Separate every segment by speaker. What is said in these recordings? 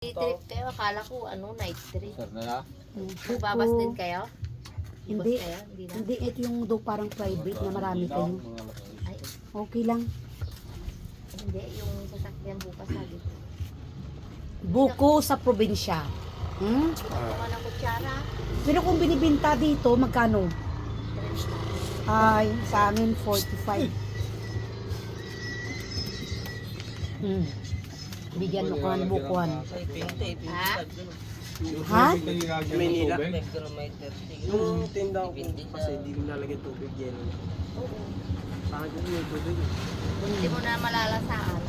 Speaker 1: Trip kayo, akala ko night trip.
Speaker 2: Sir na lang.
Speaker 1: Magbabas din kayo?
Speaker 3: Hindi.
Speaker 1: Bus kayo? Hindi na?
Speaker 3: Hindi, ito yung do parang private na marami kayo.
Speaker 1: Ay,
Speaker 3: Okay lang.
Speaker 1: hindi. Yung sasakyan bukas sabi ko.
Speaker 3: Buko sa probinsya. Hmm?
Speaker 1: Mga ng kutsara.
Speaker 3: Pero kung binibinta dito, magkano? Ay, sa amin 45. Bigyan mo ko ng bukuan.
Speaker 1: Ha?
Speaker 3: Ha?
Speaker 4: Manila. Yung tinda ko kasi hindi ko nalagyan tubig yan.
Speaker 1: Oo.
Speaker 4: Bakit yung may tubig?
Speaker 1: Hindi mo na malalasaan.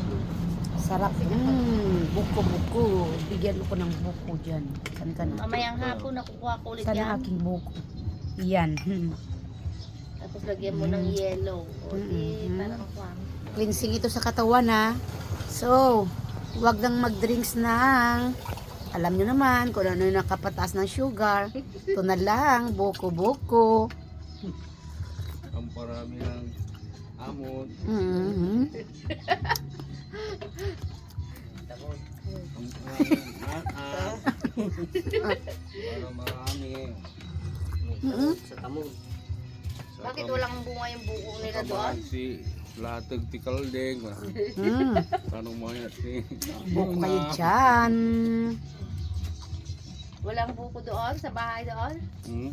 Speaker 3: Sarap. Buko-buko. Bigyan mo ko ng buko dyan. Saan ka na?
Speaker 1: Mamayang hapon nakukuha ko ulit
Speaker 3: Saan ang
Speaker 1: yan.
Speaker 3: aking buko? Yan.
Speaker 1: Tapos lagyan mo ng yellow. O di, parang kwang.
Speaker 3: Cleansing ito sa katawan ha. So, huwag nang mag-drinks ng, alam nyo naman kung ano yung nakapataas ng sugar. Ito na lang, buko-buko.
Speaker 2: Ang parami ng amon. Ang parami ng maat. Para marami.
Speaker 4: Sa tamon.
Speaker 1: Bakit walang bunga yung buko nila doon?
Speaker 2: Si latag ti kaldeng. Tanong mo yan si.
Speaker 3: Buko kayo dyan.
Speaker 1: Walang buko doon? Sa bahay doon?
Speaker 2: Hmm?